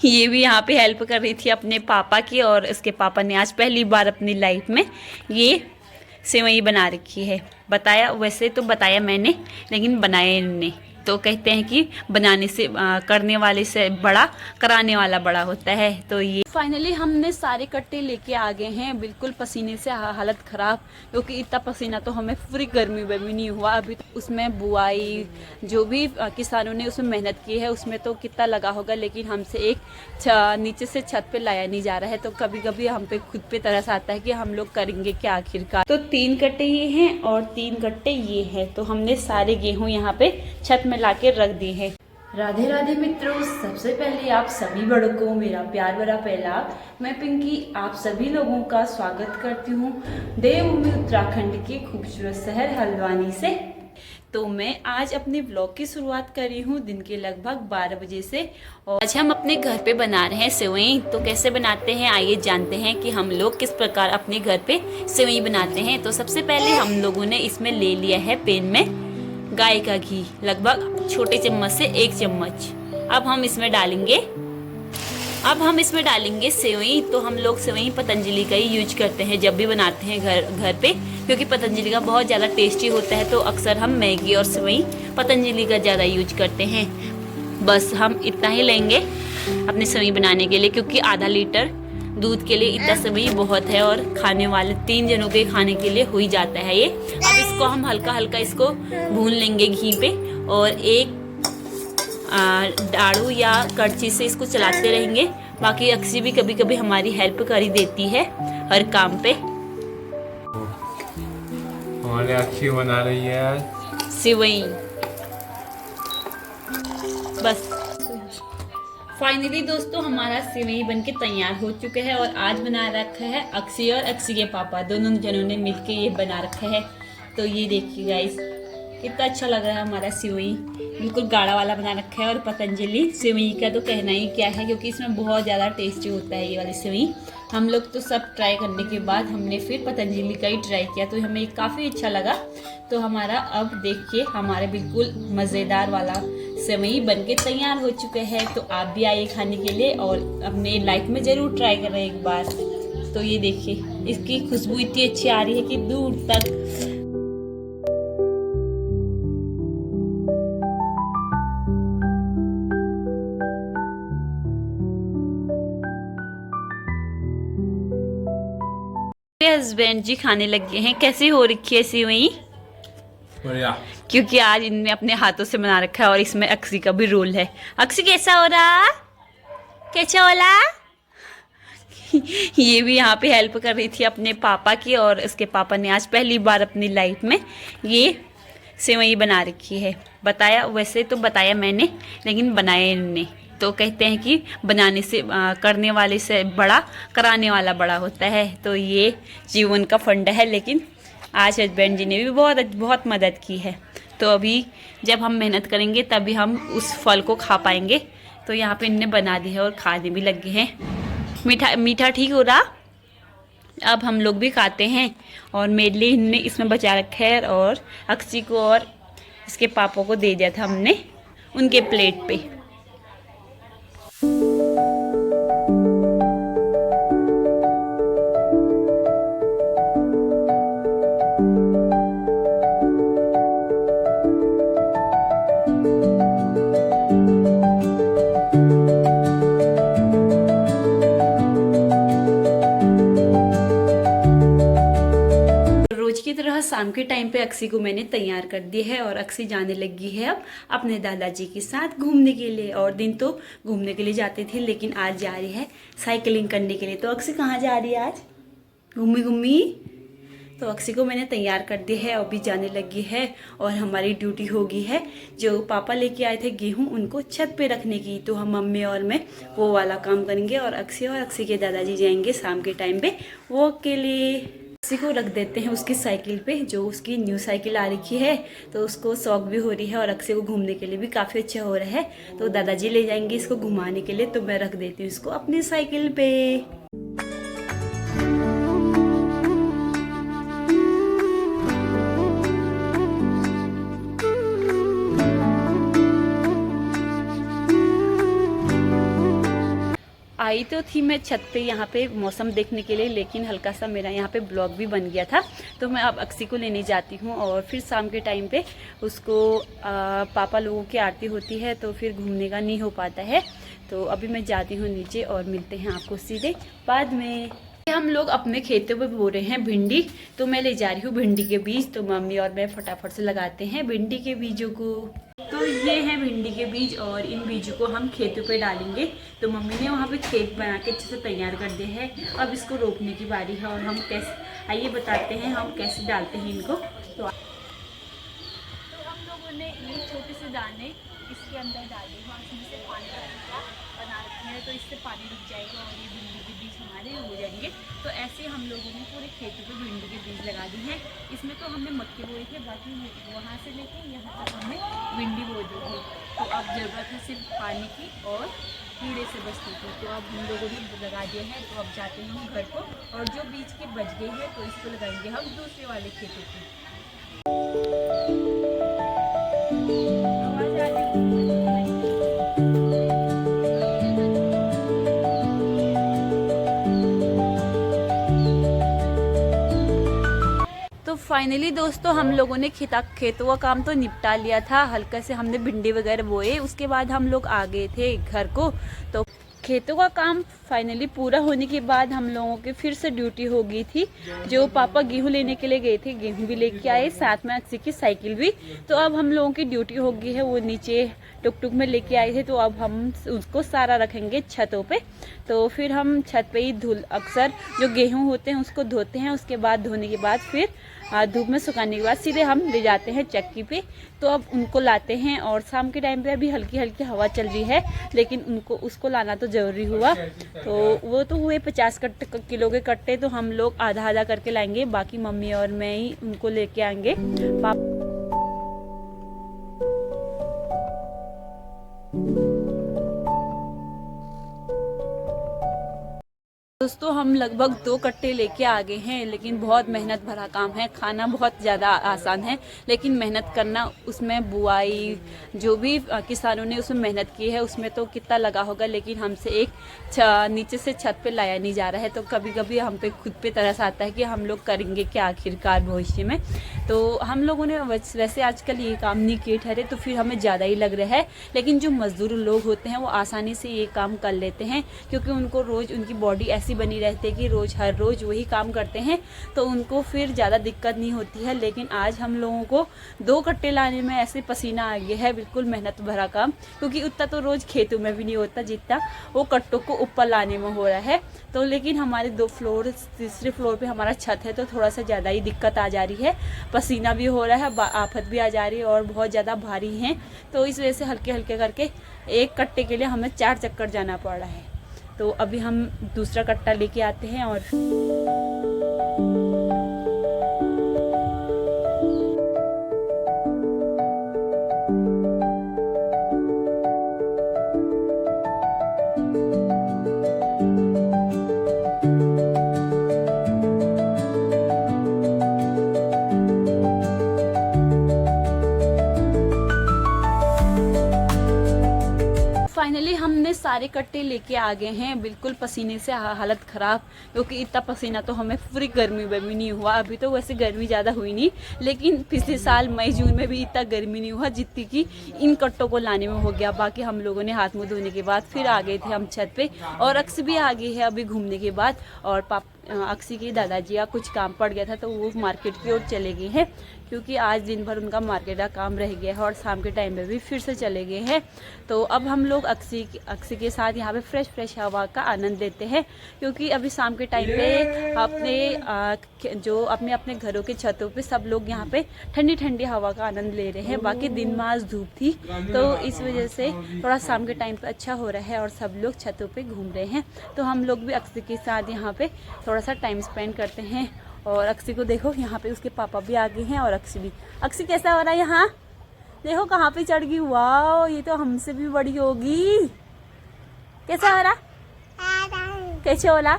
ये भी यहाँ पे हेल्प कर रही थी अपने पापा की, और इसके पापा ने आज पहली बार अपनी लाइफ में ये सेवई बना रखी है। बताया, वैसे तो बताया मैंने, लेकिन बनाया इन्होंने। तो कहते हैं कि बनाने से करने वाले से बड़ा, कराने वाला बड़ा होता है। तो ये फाइनली हमने सारे कट्टे लेके आ गए हैं, बिल्कुल पसीने से हालत ख़राब, क्योंकि इतना पसीना तो हमें पूरी गर्मी में भी नहीं हुआ। अभी उसमें बुआई जो भी किसानों ने उसमें मेहनत की है उसमें तो कितना लगा होगा, लेकिन हमसे एक नीचे से छत पे लाया नहीं जा रहा है। तो कभी कभी हम पे खुद पे तरस आता है कि हम लोग करेंगे क्या आखिरकार। तो 3 कट्टे ये हैं और 3 कट्टे ये हैं। तो हमने सारे गेहूँ यहाँ पे छत में ला के रख दिए हैं। राधे राधे मित्रों, सबसे पहले आप सभी बड़ों को मेरा प्यार भरा पहला। मैं पिंकी आप सभी लोगों का स्वागत करती हूँ देवभूमि उत्तराखंड के खूबसूरत शहर हल्द्वानी से। तो मैं आज अपने ब्लॉग की शुरुआत कर रही हूँ दिन के लगभग 12 बजे से, और आज हम अपने घर पे बना रहे हैं सेवई। तो कैसे बनाते हैं आइए जानते हैं कि हम लोग किस प्रकार अपने घर पे सेवई बनाते हैं। तो सबसे पहले हम लोगों ने इसमें ले लिया है पैन में गाय का घी, लगभग छोटे चम्मच से 1 चम्मच। अब हम इसमें डालेंगे सेवई। तो हम लोग सेवई पतंजलि का ही यूज करते हैं जब भी बनाते हैं घर पे, क्योंकि पतंजलि का बहुत ज़्यादा टेस्टी होता है। तो अक्सर हम मैगी और सेवई पतंजलि का ज़्यादा यूज करते हैं। बस हम इतना ही लेंगे अपने सेवई बनाने के लिए, क्योंकि आधा लीटर दूध के लिए इतना सेवई बहुत है, और खाने वाले 3 जनों के खाने के लिए हो ही जाता है ये। अब इसको हम हल्का हल्का इसको भून लेंगे घी पे, और एक दाड़ू या कड़छी से इसको चलाते रहेंगे। बाकी अक्सी भी कभी कभी हमारी हेल्प कर ही देती है हर काम पे। हमारे अक्सी बना रही है आज सेवई। बस फाइनली दोस्तों हमारा सेवई बनके तैयार हो चुका है, और आज बना रखा है अक्सी और अक्सी के पापा, दोनों जनों ने मिलके ये बना रखा है। तो ये देखिए गाइस कितना अच्छा लग रहा है हमारा सेवई, बिल्कुल गाढ़ा वाला बना रखा है। और पतंजलि सेवई का तो कहना ही क्या है, क्योंकि इसमें बहुत ज़्यादा टेस्टी होता है ये वाली सेवई। हम लोग तो सब ट्राई करने के बाद हमने फिर पतंजलि का ही ट्राई किया, तो हमें काफ़ी अच्छा लगा। तो हमारा अब देखिए हमारे बिल्कुल मज़ेदार वाला सेवई बनके तैयार हो चुके हैं। तो आप भी आइए खाने के लिए, और अपने लाइफ में ज़रूर ट्राई करें एक बार। तो ये देखिए इसकी खुशबू इतनी अच्छी आ रही है कि दूर तक। हस्बैंड जी खाने लगे हैं। कैसी हो रखी है सेवई? बढ़िया, क्योंकि आज इनने अपने हाथों से बना रखा है, और इसमें अक्सी का भी रोल है। अक्सी कैसा हो रहा? कैसा होला? ये भी यहाँ पे हेल्प कर रही थी अपने पापा की, और इसके पापा ने आज पहली बार अपनी लाइफ में ये सेवई बना रखी है। बताया, वैसे तो बताया मैंने, लेकिन बनाया इन्होंने। तो कहते हैं कि बनाने से करने वाले से बड़ा, कराने वाला बड़ा होता है। तो ये जीवन का फंडा है, लेकिन आज हस्बैंड जी ने भी बहुत मदद की है। तो अभी जब हम मेहनत करेंगे तभी हम उस फल को खा पाएंगे। तो यहाँ पे इनने बना दी है और खाने भी लगे हैं। मीठा ठीक हो रहा? अब हम लोग भी खाते हैं, और मेरे लिए इनने इसमें बचा रखा है, और अक्सी को और इसके पापा को दे दिया था हमने उनके प्लेट पे। शाम के टाइम पे अक्सी को मैंने तैयार कर दिया है, और अक्सी जाने लगी है अब अपने दादाजी के साथ घूमने के लिए। और दिन तो घूमने के लिए जाते थे, लेकिन आज जा रही है साइकिलिंग करने के लिए। तो अक्सी कहाँ जा रही है आज? घूमी। तो अक्सी को मैंने तैयार कर दिया है, अभी जाने लगी है। और हमारी ड्यूटी हो गई है, जो पापा लेके आए थे गेहूँ उनको छत पे रखने की। तो हम मम्मी और मैं वो वाला काम करेंगे, और अक्सी के दादाजी जाएंगे शाम के टाइम पे वॉक के लिए। अक्सी को रख देते हैं उसकी साइकिल पे, जो उसकी न्यू साइकिल आ रखी है। तो उसको शौक भी हो रही है, और अक्सी को घूमने के लिए भी काफ़ी अच्छा हो रहा है। तो दादाजी ले जाएंगे इसको घुमाने के लिए, तो मैं रख देती हूँ इसको अपनी साइकिल पे। आई तो थी मैं छत पे यहाँ पे मौसम देखने के लिए, लेकिन हल्का सा मेरा यहाँ पे ब्लॉग भी बन गया था। तो मैं अब अक्सी को लेने जाती हूँ और फिर शाम के टाइम पे उसको पापा लोगों की आरती होती है तो फिर घूमने का नहीं हो पाता है। तो अभी मैं जाती हूँ नीचे और मिलते हैं आपको सीधे बाद में। हम लोग अपने खेतों पे बो रहे हैं भिंडी, तो मैं ले जा रही हूँ भिंडी के बीज। तो मम्मी और मैं फटाफट से लगाते हैं भिंडी के बीजों को। तो ये हैं भिंडी के बीज और इन बीजों को हम खेतों पे डालेंगे। तो मम्मी ने वहाँ पे खेत बना के अच्छे से तैयार कर दिया है। अब इसको रोपने की बारी है और हम कैसे, आइए बताते हैं हम कैसे डालते हैं इनको। तो हम लोगों ने ये छोटे से दाने इसके अंदर डाले हैं और इसमें से पानी का छिड़काव बना रखे हैं, तो इससे पानी रुक जाएगा और ये भिंडी के बीज हमारे हो जाएंगे। तो ऐसे हम लोगों ने पूरे खेतों पे भिंडी के बीज लगा दी हैं। इसमें तो हमने मक्के बोए थे, बाकी वहाँ से लेके यहाँ तक हमने भिंडी बो दी थी। तो अब ज़रूरत है सिर्फ पानी की और कीड़े से बचने की। तो अब हम लोगों ने लगा दिया है। तो अब जाते हैं हम घर को और जो बीज के बच गए हैं तो इसको लगाएंगे हम दूसरे वाले खेतों पे। आवाज़ आ रही है। तो फाइनली दोस्तों हम लोगों ने खेतों का काम तो निपटा लिया था। हल्का से हमने भिंडी वगैरह बोए, उसके बाद हम लोग आ गए थे घर को। तो खेतों का काम फाइनली पूरा होने के बाद हम लोगों की फिर से ड्यूटी हो गई थी। जो पापा गेहूं लेने के लिए गए थे, गेहूं भी लेके आए, साथ में अक्सी की साइकिल भी। तो अब हम लोगों की ड्यूटी हो गई है, वो नीचे टुक टुक में लेके आए थे। तो अब हम उसको सारा रखेंगे छतों पे। तो फिर हम छत पे ही अक्सर जो गेहूं होते हैं उसको धोते हैं। उसके बाद धोने के बाद फिर धूप में सुखाने के बाद सीधे हम ले जाते हैं चक्की पे। तो अब उनको लाते हैं और शाम के टाइम पे अभी हल्की हल्की हवा चल रही है, लेकिन उसको लाना तो जरूरी हुआ। तो वो तो हुए 50 किलो के कट्टे, तो हम लोग आधा आधा करके लाएंगे, बाकी मम्मी और मैं ही उनको लेके आएंगे। दोस्तों हम लगभग 2 कट्टे लेके आ गए हैं, लेकिन बहुत मेहनत भरा काम है। खाना बहुत ज़्यादा आसान है, लेकिन मेहनत करना, उसमें बुआई जो भी किसानों ने उसमें मेहनत की है उसमें तो कितना लगा होगा, लेकिन हमसे एक नीचे से छत पे लाया नहीं जा रहा है। तो कभी कभी हम पे खुद पे तरस आता है कि हम लोग करेंगे क्या आखिरकार भविष्य में। तो हम लोगों ने वैसे आजकल ये काम नहीं किए ठहरे, तो फिर हमें ज़्यादा ही लग रहा है। लेकिन जो मजदूर लोग होते हैं वो आसानी से ये काम कर लेते हैं, क्योंकि उनको रोज़ उनकी बॉडी ऐसी बनी रहती है कि हर रोज वही काम करते हैं, तो उनको फिर ज़्यादा दिक्कत नहीं होती है। लेकिन आज हम लोगों को 2 कट्टे लाने में ऐसे पसीना आ गया है, बिल्कुल मेहनत भरा काम, क्योंकि उतना तो रोज़ खेतों में भी नहीं होता जितना वो कट्टों को ऊपर लाने में हो रहा है। तो लेकिन हमारे 2 फ्लोर, तीसरे फ्लोर पे हमारा छत है, तो थोड़ा सा ज़्यादा ही दिक्कत आ जा रही है। पसीना भी हो रहा है, आफत भी आ जा रही है और बहुत ज़्यादा भारी हैं। तो इस वजह से हल्के हल्के करके एक कट्टे के लिए हमें 4 चक्कर जाना पड़ रहा है। तो अभी हम दूसरा कट्टा लेके आते हैं और फाइनली हमने सारे कट्टे लेके आ गए हैं। बिल्कुल पसीने से हालत ख़राब, क्योंकि इतना पसीना तो हमें पूरी गर्मी में भी नहीं हुआ। अभी तो वैसे गर्मी ज़्यादा हुई नहीं, लेकिन पिछले साल मई जून में भी इतना गर्मी नहीं हुआ जितनी कि इन कट्टों को लाने में हो गया। बाकी हम लोगों ने हाथ मुँह धोने के बाद फिर आ गए थे हम छत पे, और अक्स भी आ गई है अभी घूमने के बाद। और अक्सी की दादाजी का कुछ काम पड़ गया था, तो वो मार्केट की ओर चले गए हैं, क्योंकि आज दिन भर उनका मार्केट का काम रह गया है और शाम के टाइम में भी फिर से चले गए हैं। तो अब हम लोग अक्सी के साथ यहाँ पे फ्रेश हवा का आनंद लेते हैं, क्योंकि अभी शाम के टाइम पे अपने घरों के छतों पे सब लोग यहाँ पे ठंडी हवा का आनंद ले रहे हैं। बाकी दिन में आज धूप थी, तो इस वजह से थोड़ा शाम के टाइम पे अच्छा हो रहा है और सब लोग छतों पे घूम रहे हैं। तो हम लोग भी अक्सी के साथ यहाँ पे थोड़ा सा टाइम स्पेंड करते हैं। और अक्सी को देखो, यहाँ पे उसके पापा भी आ गए हैं और अक्सी भी। अक्सी कैसा हो रहा है यहाँ? देखो कहाँ पे चढ़ गई, वाह ये तो हमसे भी बड़ी होगी। कैसा हो रहा? कैसे होला?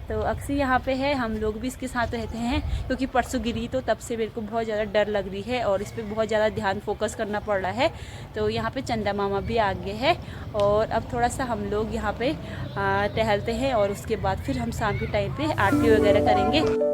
तो अक्सी यहाँ पे है, हम लोग भी इसके साथ रहते हैं क्योंकि परसों गिरी तो तब से मेरे को बहुत ज़्यादा डर लग रही है और इस पर बहुत ज़्यादा ध्यान फोकस करना पड़ रहा है। तो यहाँ पे चंदा मामा भी आगे है और अब थोड़ा सा हम लोग यहाँ पे टहलते हैं और उसके बाद फिर हम शाम के टाइम पे आरती वगैरह करेंगे।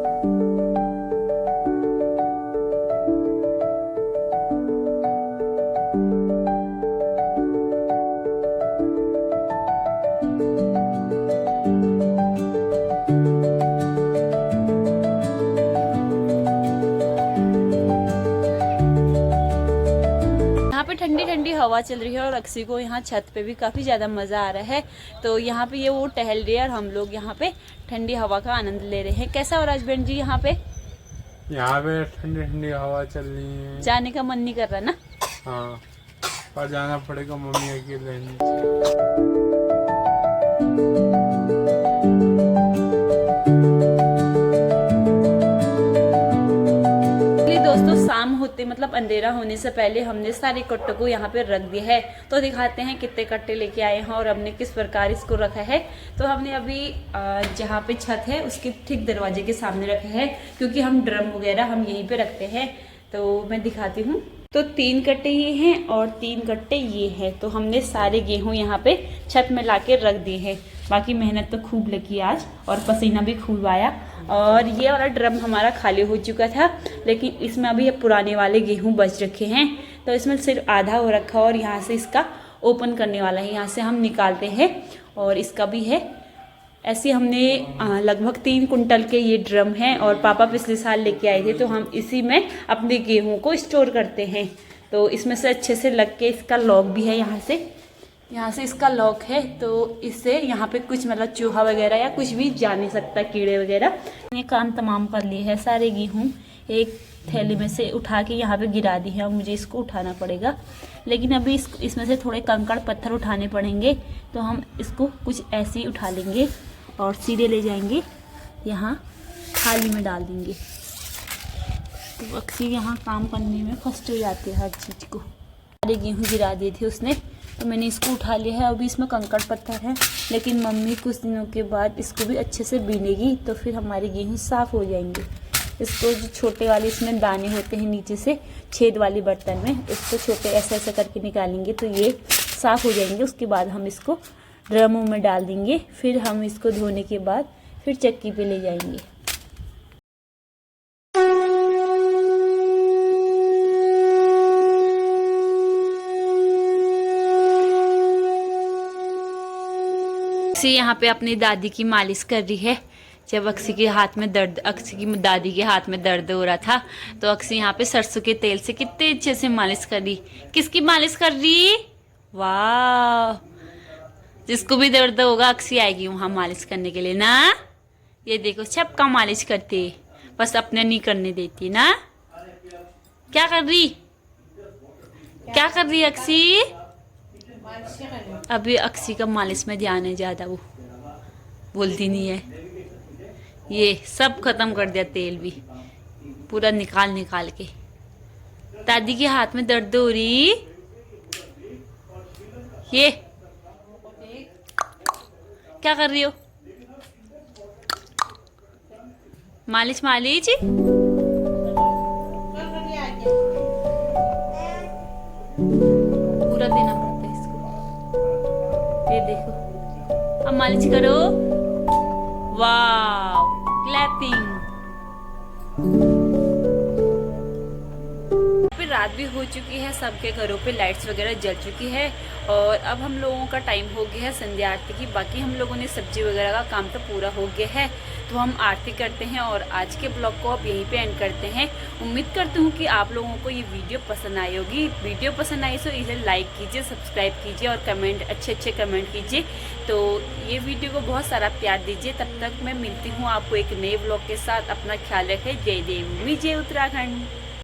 ठंडी ठंडी हवा चल रही है और अक्सी को यहाँ छत पे भी काफ़ी ज़्यादा मज़ा आ रहा है। तो यहाँ पे ये वो टहल रही है और हम लोग यहाँ पे ठंडी हवा का आनंद ले रहे हैं। कैसा हो राजबेन जी यहाँ पे? यहाँ पे ठंडी ठंडी हवा चल रही है। जाने का मन नहीं कर रहा ना? हाँ, पर जाना पड़ेगा, मम्मी अकेले नहीं। दोस्तों शाम होते मतलब अंधेरा होने से पहले हमने सारे कट्टों को यहाँ पे रख दिया है। तो दिखाते हैं कितने कट्टे लेके आए हैं और हमने किस प्रकार इसको रखा है। तो हमने अभी जहाँ पे छत है उसके ठीक दरवाजे के सामने रखा है क्योंकि हम ड्रम वगैरह हम यहीं पे रखते हैं। तो मैं दिखाती हूँ। तो 3 कट्टे ये हैं और 3 कट्टे ये हैं। तो हमने सारे गेहूँ यहाँ पे छत में लाके रख दिए हैं। बाकी मेहनत तो खूब लगी आज और पसीना भी खूब आया। और ये वाला ड्रम हमारा खाली हो चुका था लेकिन इसमें अभी पुराने वाले गेहूँ बच रखे हैं। तो इसमें सिर्फ आधा हो रखा और यहाँ से इसका ओपन करने वाला है, यहाँ से हम निकालते हैं और इसका भी है। ऐसे हमने लगभग 3 कुंटल के ये ड्रम हैं और पापा पिछले साल लेके आए थे। तो हम इसी में अपने गेहूँ को स्टोर करते हैं। तो इसमें से अच्छे से लग के इसका लॉक भी है, यहाँ से इसका लॉक है। तो इससे यहाँ पे कुछ मतलब चूहा वगैरह या कुछ भी जा नहीं सकता, कीड़े वगैरह। ये काम तमाम कर लिए है। सारे गेहूँ एक थैली में से उठा के यहाँ पे गिरा दी है और मुझे इसको उठाना पड़ेगा। लेकिन अभी इसमें से थोड़े कंकड़ पत्थर उठाने पड़ेंगे। तो हम इसको कुछ ऐसे ही उठा लेंगे और सीधे ले जाएंगे, यहाँ थाली में डाल देंगे। तो अक्सर यहाँ काम करने में फर्स्ट हो जाती है हर चीज़ को। सारे गेहूँ गिरा दिए थे उसने, तो मैंने इसको उठा लिया है। अभी इसमें कंकड़ पत्थर है लेकिन मम्मी कुछ दिनों के बाद इसको भी अच्छे से बीनेगी तो फिर हमारे गेहूँ साफ़ हो जाएंगे। इसको जो छोटे वाले इसमें दाने होते हैं नीचे से छेद वाली बर्तन में, उसको छोटे ऐसा ऐसा करके निकालेंगे तो ये साफ़ हो जाएंगे। उसके बाद हम इसको ड्रमों में डाल देंगे। फिर हम इसको धोने के बाद फिर चक्की पे ले जाएंगे। अक्सी यहाँ पे अपनी दादी की मालिश कर रही है। जब अक्सी के हाथ में दर्द, अक्सी की दादी के हाथ में दर्द हो रहा था तो अक्सी यहाँ पे सरसों के तेल से कितने अच्छे से मालिश कर रही। किसकी मालिश कर रही? वाह, जिसको भी दर्द होगा अक्सी आएगी वहाँ मालिश करने के लिए ना। ये देखो सबका मालिश करती है, बस अपने नहीं करने देती ना। क्या कर रही, क्या कर रही अक्सी? अभी अक्सी का मालिश में ध्यान है ज़्यादा, वो बोलती नहीं है। ये सब खत्म कर दिया, तेल भी पूरा निकाल निकाल के। दादी के हाथ में दर्द हो रही। ये क्या कर रही हो? मालिश मालिश पूरा देना पड़ता है इसको। ये देखो, अब मालिश करो। वाह, क्लैपिंग। रात भी हो चुकी है, सबके घरों पे लाइट्स वगैरह जल चुकी है और अब हम लोगों का टाइम हो गया है संध्या आरती की। बाकी हम लोगों ने सब्जी वगैरह का काम तो पूरा हो गया है। तो हम आरती करते हैं और आज के ब्लॉग को अब यहीं पे एंड करते हैं। उम्मीद करती हूँ कि आप लोगों को ये वीडियो पसंद आई होगी। वीडियो पसंद आई तो इसे लाइक कीजिए, सब्सक्राइब कीजिए और कमेंट, अच्छे कमेंट कीजिए। तो ये वीडियो को बहुत सारा प्यार दीजिए। तब तक मैं मिलती हूँ आपको एक नए ब्लॉग के साथ। अपना ख्याल रखें। जय देवी, जय उत्तराखंड।